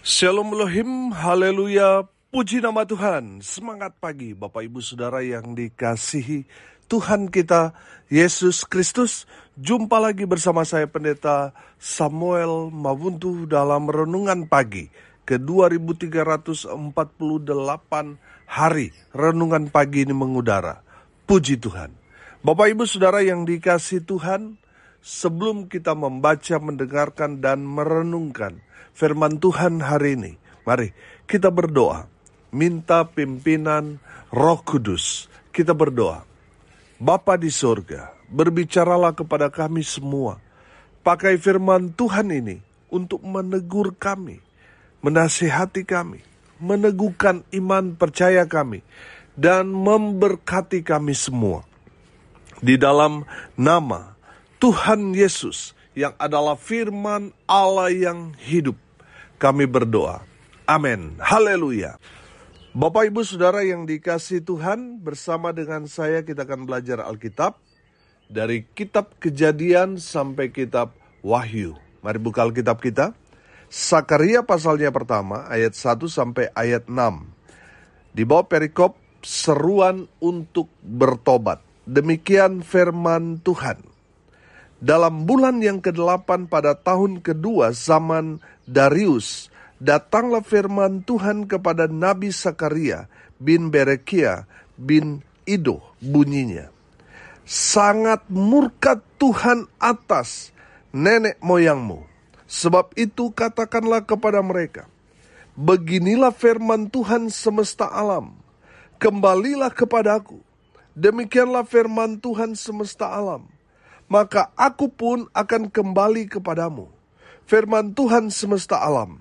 Shalom Elohim, haleluya, puji nama Tuhan. Semangat pagi Bapak Ibu Saudara yang dikasihi Tuhan kita Yesus Kristus. Jumpa lagi bersama saya Pendeta Samuel Mawuntu dalam Renungan Pagi ke 2348 hari Renungan Pagi ini mengudara. Puji Tuhan. Bapak Ibu Saudara yang dikasihi Tuhan, sebelum kita membaca, mendengarkan, dan merenungkan firman Tuhan hari ini, mari kita berdoa, minta pimpinan Roh Kudus. Kita berdoa. Bapa di surga, berbicaralah kepada kami semua. Pakai firman Tuhan ini untuk menegur kami, menasihati kami, meneguhkan iman percaya kami, dan memberkati kami semua. Di dalam nama Tuhan Yesus yang adalah firman Allah yang hidup, kami berdoa. Amin. Haleluya. Bapak Ibu Saudara yang dikasihi Tuhan, bersama dengan saya kita akan belajar Alkitab dari kitab Kejadian sampai kitab Wahyu. Mari buka Alkitab kita. Sakaria pasalnya pertama ayat 1 sampai ayat 6. Di bawah perikop seruan untuk bertobat. Demikian firman Tuhan. Dalam bulan yang ke-8 pada tahun kedua zaman Darius, datanglah firman Tuhan kepada Nabi Sakaria bin Berekia bin Ido, bunyinya. Sangat murka Tuhan atas nenek moyangmu. Sebab itu katakanlah kepada mereka, beginilah firman Tuhan semesta alam. Kembalilah kepadaku. Demikianlah firman Tuhan semesta alam. Maka aku pun akan kembali kepadamu. Firman Tuhan semesta alam.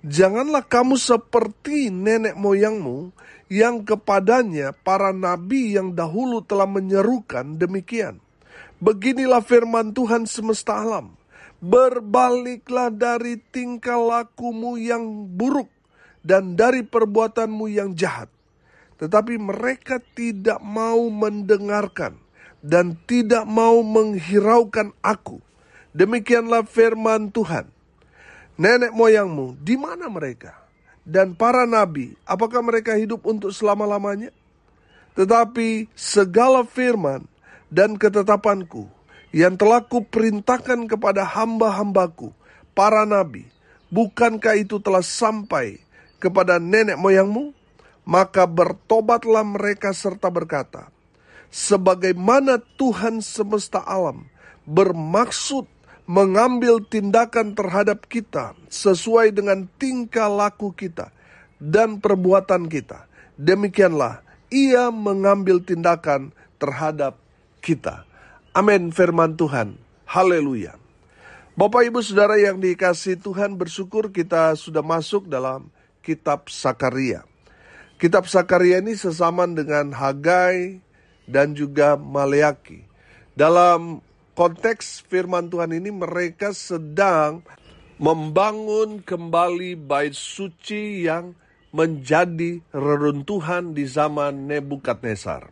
Janganlah kamu seperti nenek moyangmu yang kepadanya para nabi yang dahulu telah menyerukan demikian. Beginilah firman Tuhan semesta alam. Berbaliklah dari tingkah lakumu yang buruk dan dari perbuatanmu yang jahat. Tetapi mereka tidak mau mendengarkan dan tidak mau menghiraukan aku. Demikianlah firman Tuhan. Nenek moyangmu, di mana mereka? Dan para nabi, apakah mereka hidup untuk selama-lamanya? Tetapi segala firman dan ketetapanku yang telah kuperintahkan kepada hamba-hambaku, para nabi, bukankah itu telah sampai kepada nenek moyangmu? Maka bertobatlah mereka serta berkata, sebagaimana Tuhan semesta alam bermaksud mengambil tindakan terhadap kita sesuai dengan tingkah laku kita dan perbuatan kita, demikianlah Ia mengambil tindakan terhadap kita. Amin firman Tuhan. Haleluya. Bapak Ibu Saudara yang dikasihi Tuhan, bersyukur kita sudah masuk dalam kitab Sakaria. Kitab Sakaria ini sesamaan dengan Hagai dan juga Maleaki. Dalam konteks firman Tuhan ini mereka sedang membangun kembali bait suci yang menjadi reruntuhan di zaman Nebukadnezar.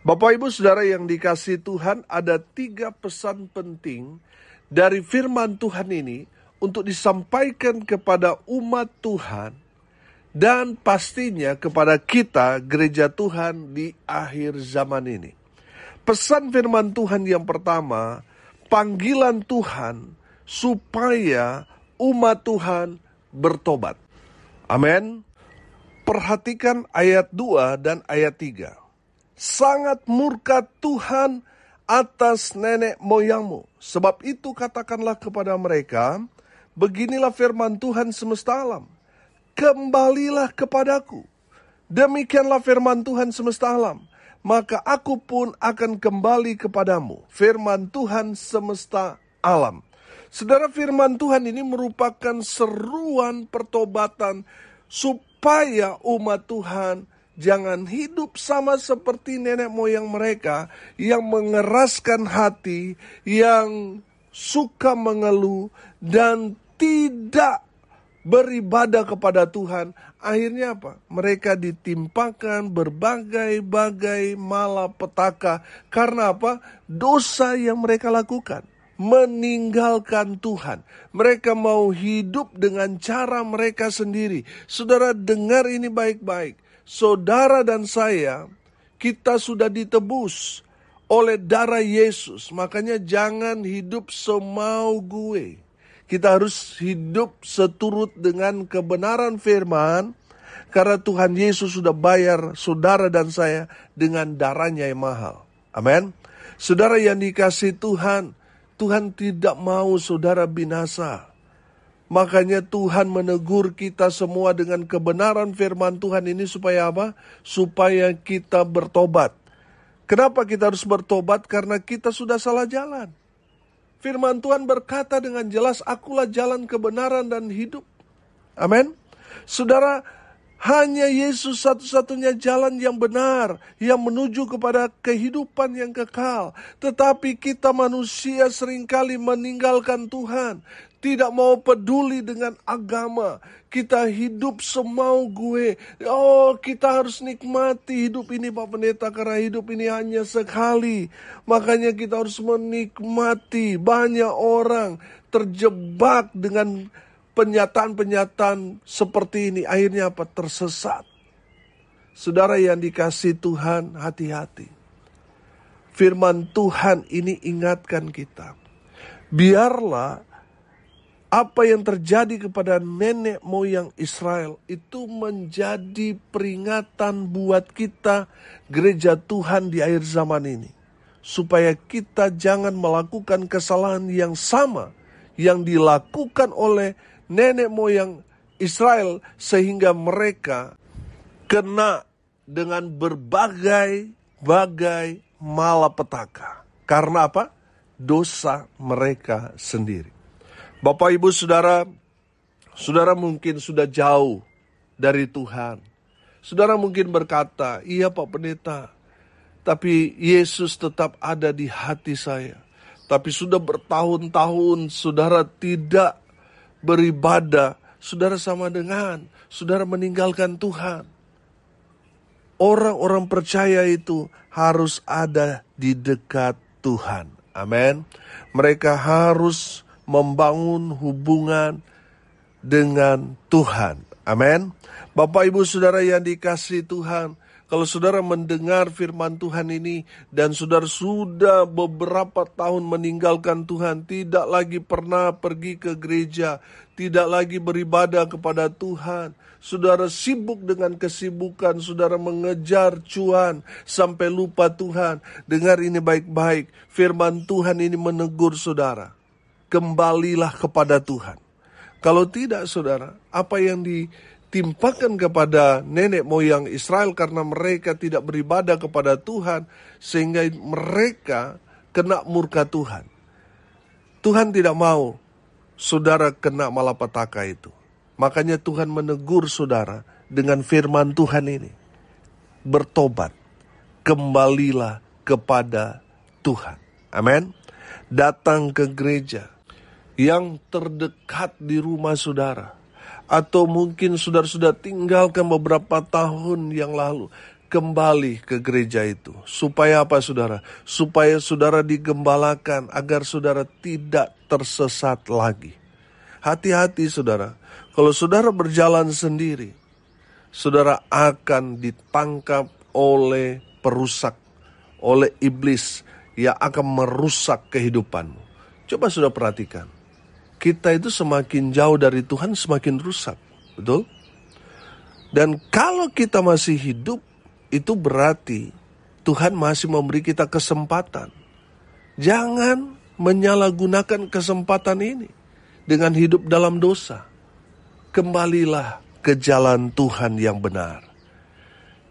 Bapak Ibu Saudara yang dikasihi Tuhan, ada 3 pesan penting dari firman Tuhan ini untuk disampaikan kepada umat Tuhan dan pastinya kepada kita gereja Tuhan di akhir zaman ini. Pesan firman Tuhan yang pertama, panggilan Tuhan supaya umat Tuhan bertobat. Amin. Perhatikan ayat 2 dan ayat 3. Sangat murka Tuhan atas nenek moyangmu. Sebab itu katakanlah kepada mereka, beginilah firman Tuhan semesta alam. Kembalilah kepadaku. Demikianlah firman Tuhan semesta alam. Maka aku pun akan kembali kepadamu. Firman Tuhan semesta alam. Saudara, firman Tuhan ini merupakan seruan pertobatan supaya umat Tuhan jangan hidup sama seperti nenek moyang mereka yang mengeraskan hati, yang suka mengeluh dan tidak beribadah kepada Tuhan. Akhirnya apa? Mereka ditimpakan berbagai-bagai malapetaka. Karena apa? Dosa yang mereka lakukan. meninggalkan Tuhan. Mereka mau hidup dengan cara mereka sendiri. Saudara, dengar ini baik-baik. Saudara dan saya, kita sudah ditebus oleh darah Yesus. Makanya jangan hidup semau gue. Kita harus hidup seturut dengan kebenaran firman. Karena Tuhan Yesus sudah bayar saudara dan saya dengan darahnya yang mahal. Amin. Saudara yang dikasihi Tuhan, Tuhan tidak mau saudara binasa. Makanya Tuhan menegur kita semua dengan kebenaran firman Tuhan ini supaya apa? Supaya kita bertobat. Kenapa kita harus bertobat? Karena kita sudah salah jalan. Firman Tuhan berkata dengan jelas, akulah jalan kebenaran dan hidup. Amin. Saudara, hanya Yesus satu-satunya jalan yang benar, yang menuju kepada kehidupan yang kekal. Tetapi kita manusia seringkali meninggalkan Tuhan. Tidak mau peduli dengan agama. Kita hidup semau gue. Oh, kita harus nikmati hidup ini Pak Pendeta, karena hidup ini hanya sekali. Makanya kita harus menikmati. Banyak orang terjebak dengan penyataan-penyataan seperti ini, akhirnya apa? Tersesat. Saudara yang dikasihi Tuhan, hati-hati. Firman Tuhan ini ingatkan kita. Biarlah apa yang terjadi kepada nenek moyang Israel itu menjadi peringatan buat kita, gereja Tuhan di akhir zaman ini. Supaya kita jangan melakukan kesalahan yang sama yang dilakukan oleh nenek moyang Israel, sehingga mereka kena dengan berbagai malapetaka. Karena apa? Dosa mereka sendiri. Bapak Ibu Saudara, saudara mungkin sudah jauh dari Tuhan. Saudara mungkin berkata, iya Pak Pendeta, tapi Yesus tetap ada di hati saya. Tapi sudah bertahun-tahun saudara tidak beribadah, saudara sama dengan saudara meninggalkan Tuhan. Orang-orang percaya itu harus ada di dekat Tuhan. Amin. Mereka harus membangun hubungan dengan Tuhan. Amin. Bapak Ibu Saudara yang dikasihi Tuhan, kalau saudara mendengar firman Tuhan ini dan saudara sudah beberapa tahun meninggalkan Tuhan, tidak lagi pernah pergi ke gereja, tidak lagi beribadah kepada Tuhan, saudara sibuk dengan kesibukan, saudara mengejar cuan sampai lupa Tuhan. Dengar ini baik-baik, firman Tuhan ini menegur saudara, kembalilah kepada Tuhan. Kalau tidak saudara, apa yang ditimpakan kepada nenek moyang Israel karena mereka tidak beribadah kepada Tuhan, sehingga mereka kena murka Tuhan. Tuhan tidak mau saudara kena malapetaka itu. Makanya Tuhan menegur saudara dengan firman Tuhan ini. Bertobat, kembalilah kepada Tuhan. Amin. Datang ke gereja yang terdekat di rumah saudara. Atau mungkin saudara sudah tinggalkan beberapa tahun yang lalu. Kembali ke gereja itu. Supaya apa saudara? Supaya saudara digembalakan agar saudara tidak tersesat lagi. Hati-hati saudara. Kalau saudara berjalan sendiri, saudara akan ditangkap oleh perusak, oleh iblis yang akan merusak kehidupanmu. Coba saudara perhatikan. Kita itu semakin jauh dari Tuhan semakin rusak. Betul? Dan kalau kita masih hidup, itu berarti Tuhan masih memberi kita kesempatan. Jangan menyalahgunakan kesempatan ini dengan hidup dalam dosa. Kembalilah ke jalan Tuhan yang benar.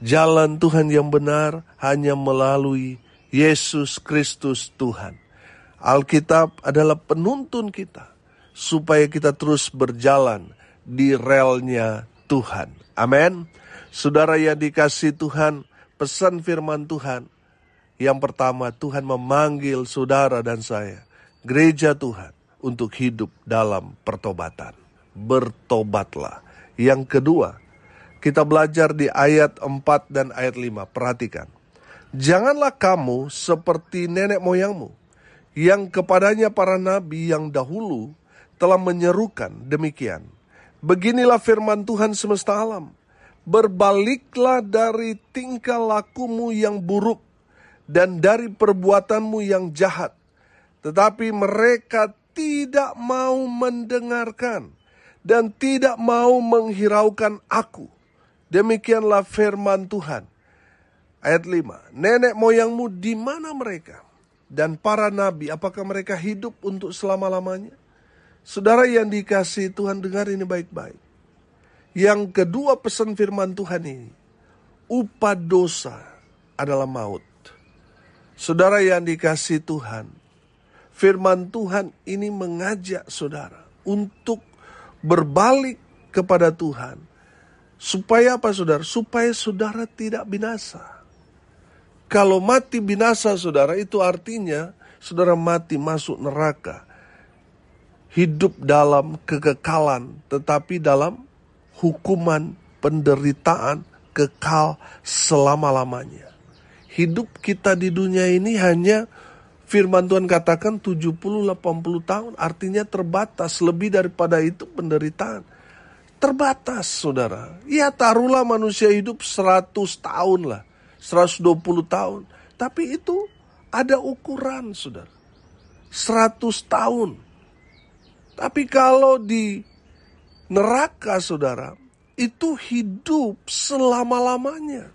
Jalan Tuhan yang benar hanya melalui Yesus Kristus Tuhan. Alkitab adalah penuntun kita supaya kita terus berjalan di relnya Tuhan. Amin. Saudara yang dikasihi Tuhan, pesan firman Tuhan. Yang pertama, Tuhan memanggil saudara dan saya, gereja Tuhan, untuk hidup dalam pertobatan. Bertobatlah. Yang kedua, kita belajar di ayat 4 dan ayat 5. Perhatikan. Janganlah kamu seperti nenek moyangmu, yang kepadanya para nabi yang dahulu telah menyerukan demikian. Beginilah firman Tuhan semesta alam. Berbaliklah dari tingkah lakumu yang buruk dan dari perbuatanmu yang jahat. Tetapi mereka tidak mau mendengarkan dan tidak mau menghiraukan aku. Demikianlah firman Tuhan. Ayat 5. Nenek moyangmu di mana mereka? Dan para nabi, apakah mereka hidup untuk selama-lamanya? Saudara yang dikasihi Tuhan, dengar ini baik-baik. Yang kedua pesan firman Tuhan ini, upah dosa adalah maut. Saudara yang dikasihi Tuhan, firman Tuhan ini mengajak saudara untuk berbalik kepada Tuhan. Supaya apa saudara? Supaya saudara tidak binasa. Kalau mati binasa saudara, itu artinya saudara mati masuk neraka. Hidup dalam kekekalan, tetapi dalam hukuman penderitaan kekal selama-lamanya. Hidup kita di dunia ini hanya firman Tuhan katakan 70-80 tahun, artinya terbatas. Lebih daripada itu penderitaan. Terbatas saudara. Ya taruhlah manusia hidup 100 tahun lah. 120 tahun. Tapi itu ada ukuran saudara. 100 tahun. Tapi kalau di neraka saudara, itu hidup selama-lamanya.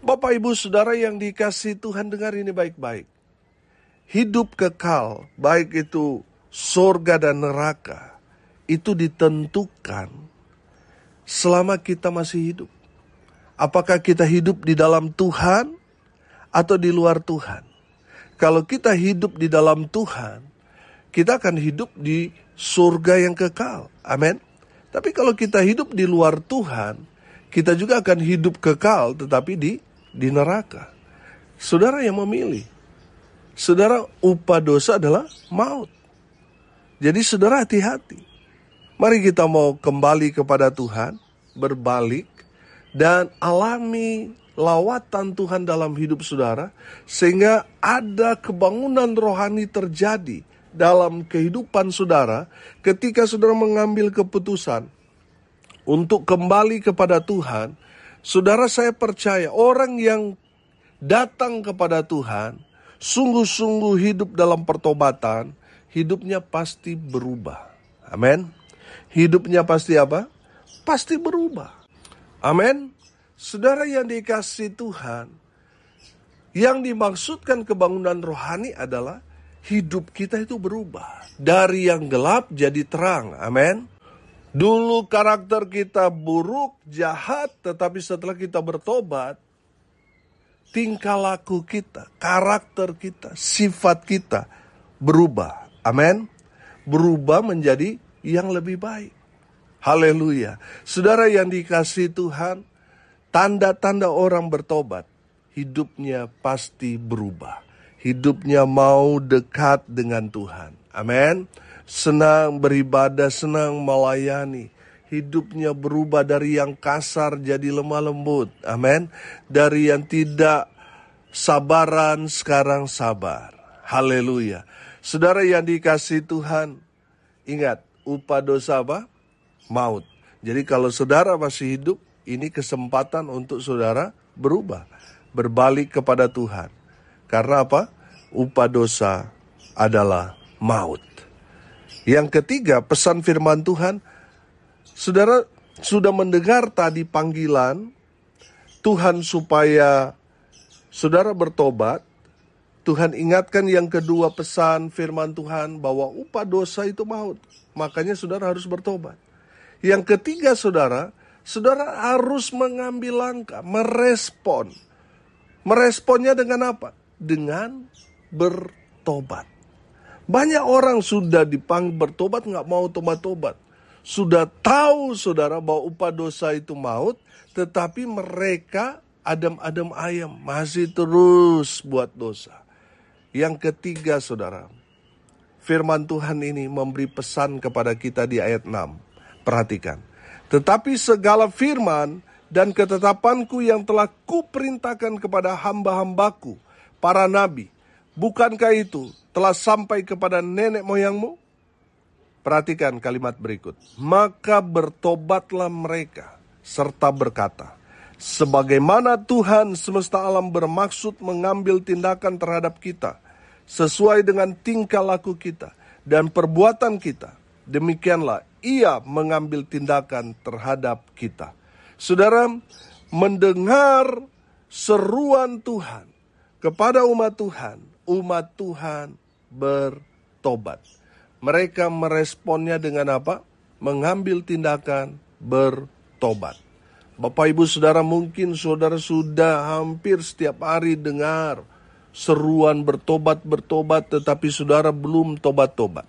Bapak ibu saudara yang dikasihi Tuhan, dengar ini baik-baik. Hidup kekal, baik itu surga dan neraka, itu ditentukan selama kita masih hidup. Apakah kita hidup di dalam Tuhan atau di luar Tuhan? Kalau kita hidup di dalam Tuhan, kita akan hidup di surga yang kekal. Amin. Tapi kalau kita hidup di luar Tuhan, kita juga akan hidup kekal tetapi di neraka. Saudara yang memilih. Saudara, upah dosa adalah maut. Jadi saudara hati-hati. Mari kita mau kembali kepada Tuhan, berbalik, dan alami lawatan Tuhan dalam hidup saudara, sehingga ada kebangunan rohani terjadi dalam kehidupan saudara ketika saudara mengambil keputusan untuk kembali kepada Tuhan. Saudara, saya percaya orang yang datang kepada Tuhan, sungguh-sungguh hidup dalam pertobatan, hidupnya pasti berubah. Amin. Hidupnya pasti apa? Pasti berubah. Amin. Saudara yang dikasihi Tuhan, yang dimaksudkan kebangunan rohani adalah hidup kita itu berubah. Dari yang gelap jadi terang. Amin. Dulu karakter kita buruk, jahat, tetapi setelah kita bertobat, tingkah laku kita, karakter kita, sifat kita berubah. Amin. Berubah menjadi yang lebih baik. Haleluya. Saudara yang dikasihi Tuhan, tanda-tanda orang bertobat, hidupnya pasti berubah. Hidupnya mau dekat dengan Tuhan. Amin. Senang beribadah, senang melayani. Hidupnya berubah dari yang kasar jadi lemah lembut. Amin. Dari yang tidak sabaran sekarang sabar. Haleluya. Saudara yang dikasihi Tuhan, ingat, upah dosa apa? Maut. Jadi kalau saudara masih hidup, ini kesempatan untuk saudara berubah. Berbalik kepada Tuhan. Karena apa? Upah dosa adalah maut. Yang ketiga, pesan firman Tuhan. Saudara sudah mendengar tadi panggilan Tuhan supaya saudara bertobat. Tuhan ingatkan yang kedua pesan firman Tuhan bahwa upah dosa itu maut. Makanya saudara harus bertobat. Yang ketiga saudara harus mengambil langkah, merespon. Meresponnya dengan apa? Dengan bertobat. Banyak orang sudah dipanggil bertobat, gak mau tobat-tobat. Sudah tahu saudara bahwa upah dosa itu maut, tetapi mereka adem-adem ayam, masih terus buat dosa. Yang ketiga saudara, firman Tuhan ini memberi pesan kepada kita di ayat 6. Perhatikan. Tetapi segala firman dan ketetapanku yang telah kuperintahkan kepada hamba-hambaku, para nabi, bukankah itu telah sampai kepada nenek moyangmu? Perhatikan kalimat berikut. Maka bertobatlah mereka serta berkata, sebagaimana Tuhan semesta alam bermaksud mengambil tindakan terhadap kita, sesuai dengan tingkah laku kita dan perbuatan kita, demikianlah Ia mengambil tindakan terhadap kita. Saudara, mendengar seruan Tuhan kepada umat Tuhan bertobat. Mereka meresponnya dengan apa? Mengambil tindakan bertobat. Bapak Ibu Saudara, mungkin saudara sudah hampir setiap hari dengar seruan bertobat, tetapi saudara belum tobat-tobat.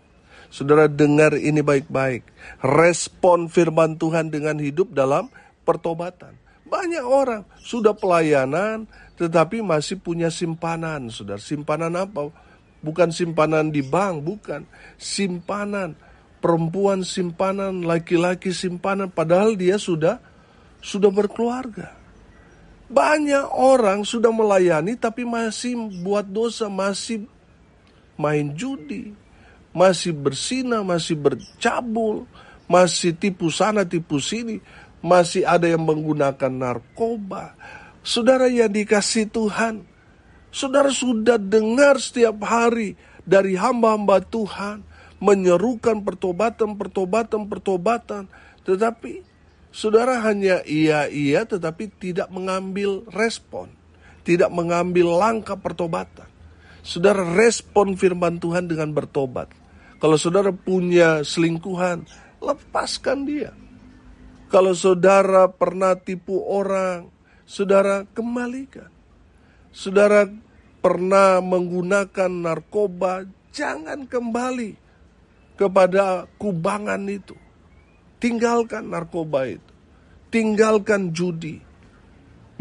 Saudara dengar ini baik-baik. Respon firman Tuhan dengan hidup dalam pertobatan. Banyak orang sudah pelayanan, tetapi masih punya simpanan. Saudara, simpanan apa? Bukan simpanan di bank, bukan. Simpanan, perempuan simpanan, laki-laki simpanan, padahal dia sudah berkeluarga. Banyak orang sudah melayani tapi masih buat dosa, masih main judi, masih berzina, masih bercabul, masih tipu sana tipu sini, masih ada yang menggunakan narkoba. Saudara yang dikasihi Tuhan, saudara sudah dengar setiap hari dari hamba-hamba Tuhan menyerukan pertobatan, tetapi saudara hanya iya tetapi tidak mengambil respon, tidak mengambil langkah pertobatan. Saudara respon firman Tuhan dengan bertobat. Kalau saudara punya selingkuhan, lepaskan dia. Kalau saudara pernah tipu orang, saudara kembalikan. Saudara pernah menggunakan narkoba, jangan kembali kepada kubangan itu. Tinggalkan narkoba itu. Tinggalkan judi,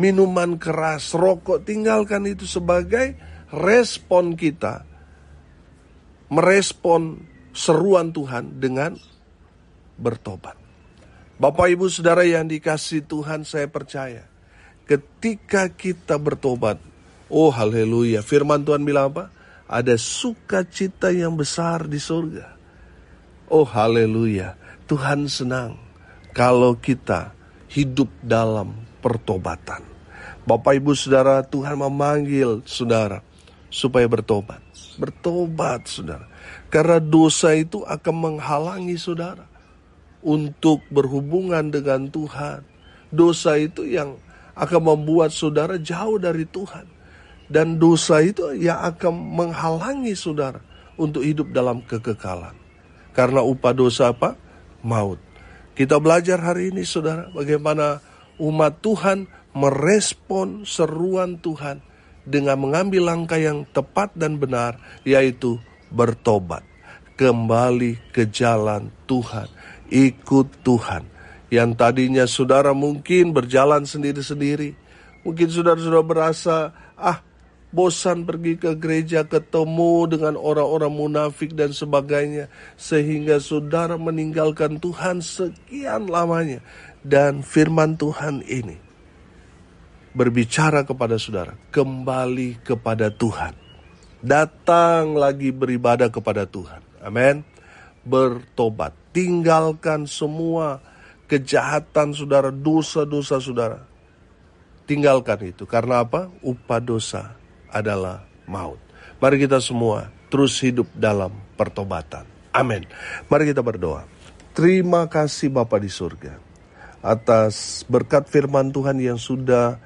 minuman keras, rokok. Tinggalkan itu sebagai respon kita. Merespon seruan Tuhan dengan bertobat. Bapak Ibu Saudara yang dikasihi Tuhan, saya percaya ketika kita bertobat, oh haleluya, firman Tuhan bilang apa? Ada sukacita yang besar di surga. Oh haleluya, Tuhan senang kalau kita hidup dalam pertobatan. Bapak Ibu Saudara, Tuhan memanggil saudara supaya bertobat. Bertobat saudara, karena dosa itu akan menghalangi saudara untuk berhubungan dengan Tuhan. Dosa itu yang akan membuat saudara jauh dari Tuhan. Dan dosa itu yang akan menghalangi saudara untuk hidup dalam kekekalan. Karena upah dosa apa? Maut. Kita belajar hari ini saudara, bagaimana umat Tuhan merespon seruan Tuhan dengan mengambil langkah yang tepat dan benar, yaitu bertobat. Kembali ke jalan Tuhan. Ikut Tuhan. Yang tadinya saudara mungkin berjalan sendiri-sendiri. Mungkin saudara sudah berasa, bosan pergi ke gereja, ketemu dengan orang-orang munafik dan sebagainya. Sehingga saudara meninggalkan Tuhan sekian lamanya. Dan firman Tuhan ini berbicara kepada saudara, kembali kepada Tuhan. Datang lagi beribadah kepada Tuhan. Amin. Bertobat. Tinggalkan semua kejahatan saudara, dosa-dosa saudara. Tinggalkan itu. Karena apa? Upah dosa adalah maut. Mari kita semua terus hidup dalam pertobatan. Amin. Mari kita berdoa. Terima kasih Bapa di surga atas berkat firman Tuhan yang sudah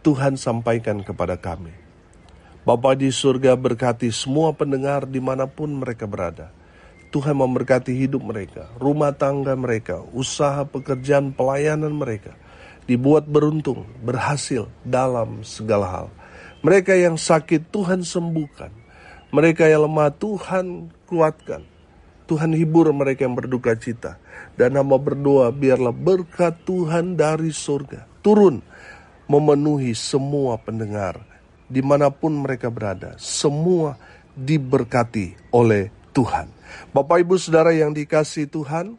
Tuhan sampaikan kepada kami. Bapa di surga, berkati semua pendengar dimanapun mereka berada. Tuhan memberkati hidup mereka, rumah tangga mereka, usaha, pekerjaan, pelayanan mereka. Dibuat beruntung, berhasil dalam segala hal. Mereka yang sakit Tuhan sembuhkan. Mereka yang lemah Tuhan kuatkan. Tuhan hibur mereka yang berduka cita. Dan hamba berdoa biarlah berkat Tuhan dari surga turun memenuhi semua pendengar dimanapun mereka berada. Semua diberkati oleh Tuhan. Bapak Ibu Saudara yang dikasihi Tuhan,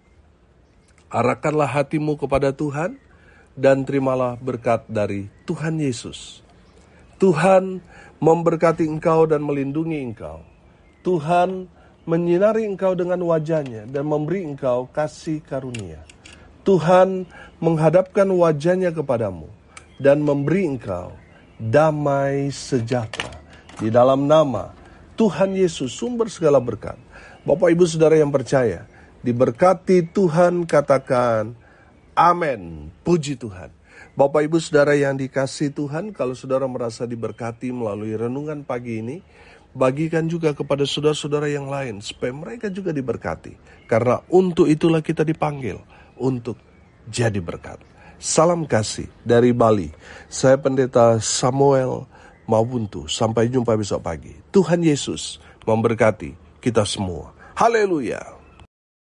arahkanlah hatimu kepada Tuhan dan terimalah berkat dari Tuhan Yesus. Tuhan memberkati engkau dan melindungi engkau. Tuhan menyinari engkau dengan wajah-Nya dan memberi engkau kasih karunia. Tuhan menghadapkan wajah-Nya kepadamu dan memberi engkau damai sejahtera. Di dalam nama Tuhan Yesus, sumber segala berkat. Bapak Ibu Saudara yang percaya, diberkati Tuhan, katakan amin. Puji Tuhan. Bapak Ibu Saudara yang dikasihi Tuhan, kalau saudara merasa diberkati melalui renungan pagi ini, bagikan juga kepada saudara-saudara yang lain supaya mereka juga diberkati. Karena untuk itulah kita dipanggil, untuk jadi berkat. Salam kasih dari Bali. Saya Pendeta Samuel Mawuntu. Sampai jumpa besok pagi. Tuhan Yesus memberkati kita semua. Haleluya.